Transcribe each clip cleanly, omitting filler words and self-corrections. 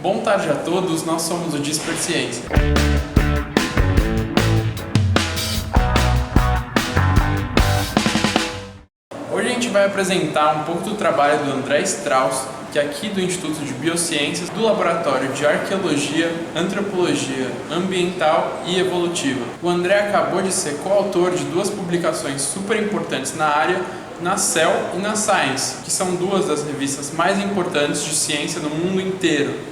Boa tarde a todos, nós somos o Disperciência. Hoje a gente vai apresentar um pouco do trabalho do André Strauss, que é aqui do Instituto de Biociências, do Laboratório de Arqueologia, Antropologia Ambiental e Evolutiva. O André acabou de ser coautor de duas publicações super importantes na área, na Cell e na Science, que são duas das revistas mais importantes de ciência no mundo inteiro.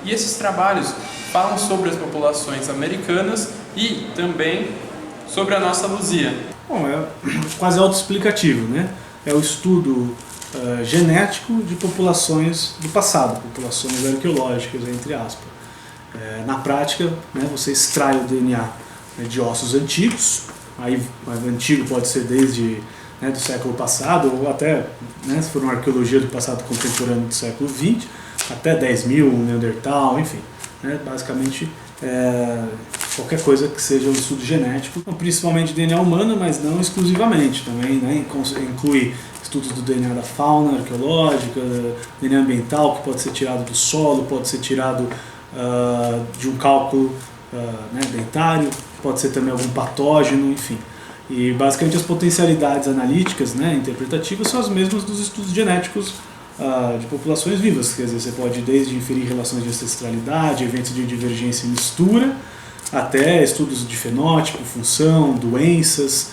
E esses trabalhos falam sobre as populações americanas e também sobre a nossa Luzia. Bom, é quase autoexplicativo, né? É o estudo genético de populações do passado, populações arqueológicas, entre aspas. Na prática, né, você extrai o DNA de ossos antigos, aí antigo pode ser desde do século passado, ou até, se for uma arqueologia do passado contemporâneo do século XX, até 10.000, Neandertal, enfim. Basicamente, qualquer coisa que seja um estudo genético, principalmente DNA humano, mas não exclusivamente. Também inclui estudos do DNA da fauna arqueológica, DNA ambiental, que pode ser tirado do solo, pode ser tirado de um cálculo dentário, pode ser também algum patógeno, enfim. E basicamente as potencialidades analíticas, interpretativas, são as mesmas dos estudos genéticos de populações vivas. Quer dizer, você pode desde inferir relações de ancestralidade, eventos de divergência e mistura, até estudos de fenótipo, função, doenças.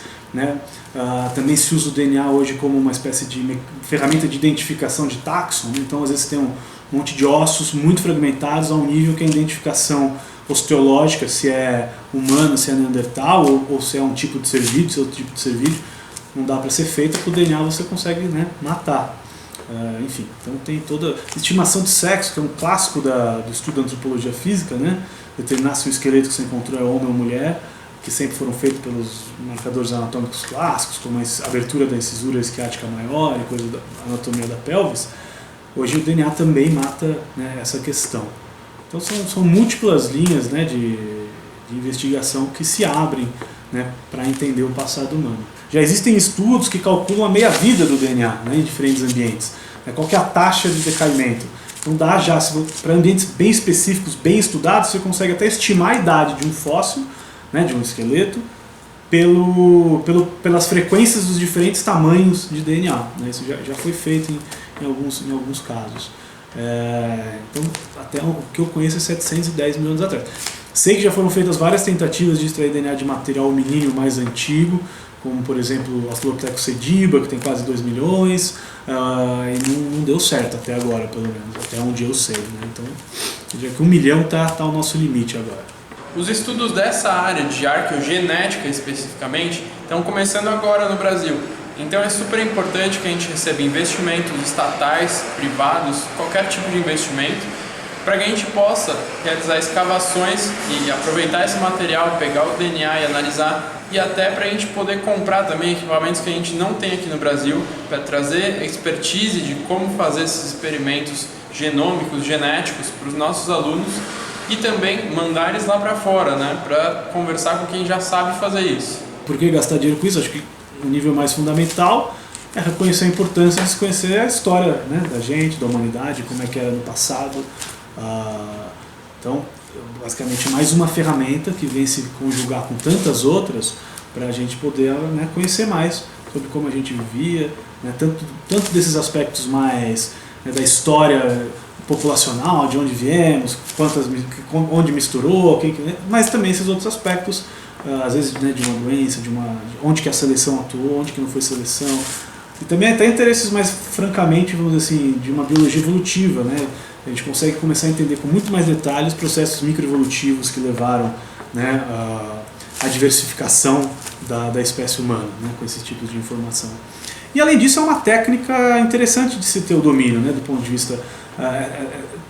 Também se usa o DNA hoje como uma espécie de ferramenta de identificação de táxon. Então, às vezes, tem um monte de ossos muito fragmentados a um nível que a identificação osteológica, se é humano, se é neandertal, ou se é um tipo de cervídeo, se é outro tipo de cervídeo, não dá para ser feita. Com o DNA você consegue matar. Enfim, então tem toda estimação de sexo, que é um clássico do estudo da antropologia física, determinar se o esqueleto que você encontrou é homem ou mulher, que sempre foram feitos pelos marcadores anatômicos clássicos, como a abertura da incisura isquiática maior e coisa da anatomia da pelvis. Hoje o DNA também mata essa questão. Então são múltiplas linhas de investigação que se abrem para entender o passado humano. Já existem estudos que calculam a meia-vida do DNA em diferentes ambientes. Qual que é a taxa de decaimento? Então dá já, para ambientes bem específicos, bem estudados, você consegue até estimar a idade de um fóssil, de um esqueleto, pelas frequências dos diferentes tamanhos de DNA. Isso já foi feito em alguns casos. Então, até o que eu conheço é 710 mil anos atrás. Sei que já foram feitas várias tentativas de extrair DNA de material hominíneo mais antigo, como, por exemplo, o Australopithecus sediba, que tem quase 2 milhões, e não deu certo até agora, pelo menos, até onde eu sei. Então, eu diria que 1 milhão está o nosso limite agora. Os estudos dessa área de arqueogenética, especificamente, estão começando agora no Brasil. Então é super importante que a gente receba investimentos estatais, privados, qualquer tipo de investimento, para que a gente possa realizar escavações e aproveitar esse material, pegar o DNA e analisar, e até para a gente poder comprar também equipamentos que a gente não tem aqui no Brasil, para trazer expertise de como fazer esses experimentos genômicos, genéticos para os nossos alunos e também mandar eles lá para fora, para conversar com quem já sabe fazer isso. Por que gastar dinheiro com isso? Acho que o nível mais fundamental é reconhecer a importância de se conhecer a história da gente, da humanidade, como é que era no passado. Então, basicamente, mais uma ferramenta que vem se conjugar com tantas outras para a gente poder conhecer mais sobre como a gente vivia, tanto desses aspectos mais da história populacional, de onde viemos, onde misturou, mas também esses outros aspectos, às vezes de uma doença, de onde que a seleção atuou, onde que não foi seleção, e também até interesses mais francamente, vamos dizer assim, de uma biologia evolutiva, A gente consegue começar a entender com muito mais detalhes processos microevolutivos que levaram à diversificação da espécie humana, com esses tipos de informação. E além disso é uma técnica interessante de se ter o domínio, do ponto de vista,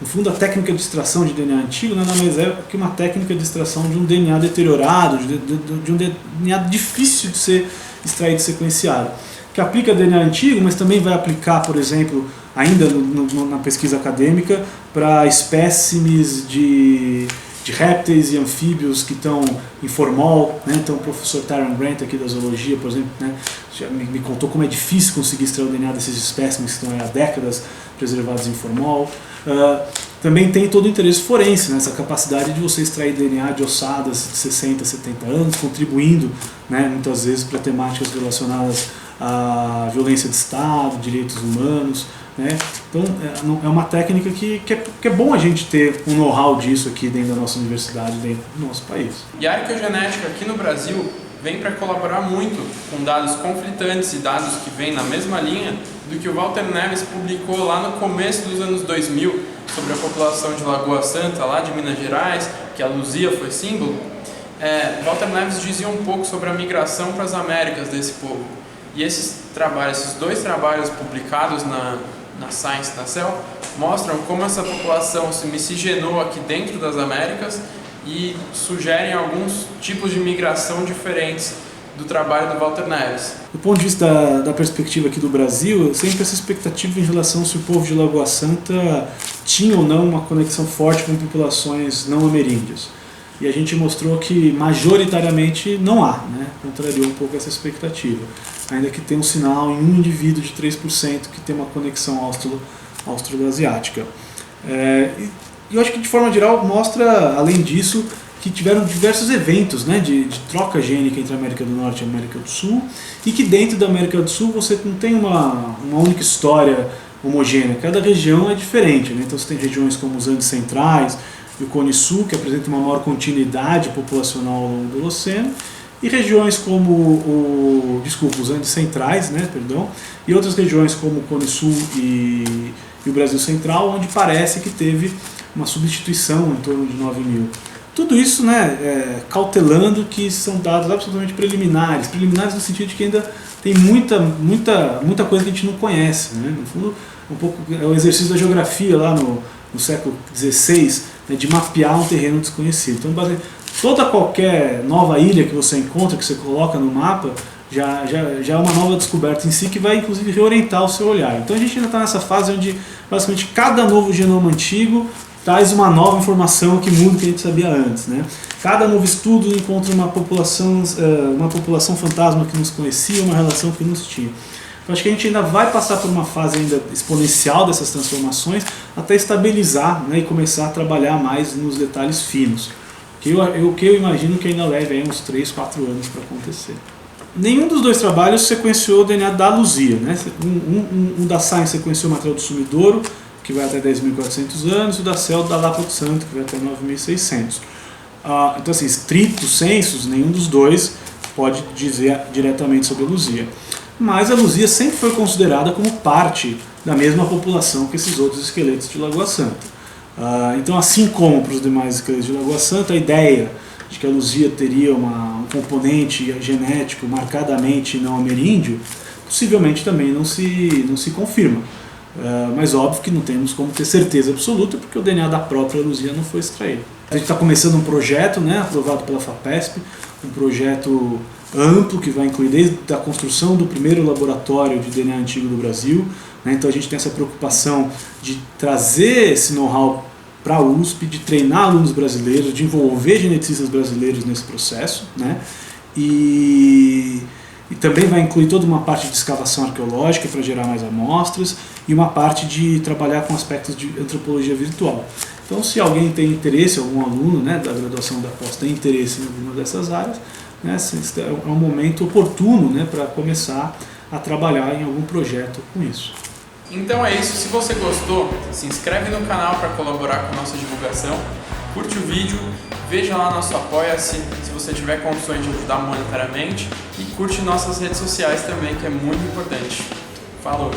no fundo a técnica de extração de DNA antigo nada mais é que uma técnica de extração de um DNA deteriorado, de um DNA difícil de ser extraído e sequenciado, que aplica DNA antigo, mas também vai aplicar, por exemplo, ainda na pesquisa acadêmica, para espécimes de répteis e anfíbios que estão em formol, Então o professor Tyron Grant aqui da zoologia, por exemplo, já me contou como é difícil conseguir extrair o DNA desses espécimes que estão há décadas preservados em formol. também tem todo o interesse forense, né? Essa capacidade de você extrair DNA de ossadas de 60, 70 anos, contribuindo, né, muitas vezes para temáticas relacionadas à violência de Estado, direitos humanos, né? Então é uma técnica que é bom a gente ter um know-how disso aqui dentro da nossa universidade, dentro do nosso país. E a arqueogenética aqui no Brasil vem para colaborar muito com dados conflitantes e dados que vêm na mesma linha do que o Walter Neves publicou lá no começo dos anos 2000 sobre a população de Lagoa Santa, lá de Minas Gerais, que a Luzia foi símbolo. Walter Neves dizia um pouco sobre a migração para as Américas desse povo. E esses dois trabalhos publicados na Science da Cell mostram como essa população se miscigenou aqui dentro das Américas e sugerem alguns tipos de migração diferentes do trabalho do Walter Neves. Do ponto de vista da perspectiva aqui do Brasil, sempre essa expectativa em relação se o povo de Lagoa Santa tinha ou não uma conexão forte com populações não ameríndias. E a gente mostrou que majoritariamente não há, né? Contrariou um pouco essa expectativa. Ainda que tem um sinal em um indivíduo de 3% que tem uma conexão austroasiática. E eu acho que de forma geral mostra, além disso, que tiveram diversos eventos, né, de troca gênica entre a América do Norte e a América do Sul, e que dentro da América do Sul você não tem uma única história homogênea, cada região é diferente, né? Então você tem regiões como os Andes Centrais e o Cone Sul, que apresentam uma maior continuidade populacional ao longo do Holoceno, e regiões como os Andes Centrais, né, e outras regiões como o Cone Sul e o Brasil Central, onde parece que teve uma substituição em torno de 9.000. Tudo isso, né, cautelando que são dados absolutamente preliminares no sentido de que ainda tem muita coisa que a gente não conhece, né? No fundo, um pouco é o exercício da geografia lá no século XVI, né, de mapear um terreno desconhecido. Então, qualquer nova ilha que você encontra, que você coloca no mapa, já é uma nova descoberta em si que vai inclusive reorientar o seu olhar. Então a gente ainda está nessa fase onde basicamente cada novo genoma antigo traz uma nova informação que muda o que a gente sabia antes, né? Cada novo estudo encontra uma população fantasma que não se conhecia, uma relação que não se tinha. Eu acho que a gente ainda vai passar por uma fase ainda exponencial dessas transformações até estabilizar, né, e começar a trabalhar mais nos detalhes finos. O que eu imagino que ainda leve aí uns 3, 4 anos para acontecer. Nenhum dos dois trabalhos sequenciou o DNA da Luzia, né? Um da Science sequenciou o material do Sumidouro, que vai até 10.400 anos, e o da Cell da Lapa do Santo, que vai até 9.600. Então, assim, estrito sensus, nenhum dos dois pode dizer diretamente sobre a Luzia. Mas a Luzia sempre foi considerada como parte da mesma população que esses outros esqueletos de Lagoa Santa. Então, assim como para os demais esqueletos de Lagoa Santa, a ideia de que a Luzia teria um componente genético marcadamente não ameríndio, possivelmente também não se confirma. Mas óbvio que não temos como ter certeza absoluta, porque o DNA da própria Luzia não foi extraído. A gente está começando um projeto, né, aprovado pela FAPESP, um projeto amplo que vai incluir desde a construção do primeiro laboratório de DNA antigo do Brasil, né? Então a gente tem essa preocupação de trazer esse know-how para a USP, de treinar alunos brasileiros, de envolver geneticistas brasileiros nesse processo, né? E também vai incluir toda uma parte de escavação arqueológica para gerar mais amostras e uma parte de trabalhar com aspectos de antropologia virtual. Então, se alguém tem interesse, algum aluno, né, da graduação da pós tem interesse em alguma dessas áreas, né, é um momento oportuno, né, para começar a trabalhar em algum projeto com isso. Então é isso, se você gostou, se inscreve no canal para colaborar com a nossa divulgação, curte o vídeo, veja lá nosso Apoia-se, se você tiver condições de ajudar monetariamente, e curte nossas redes sociais também, que é muito importante. Falou!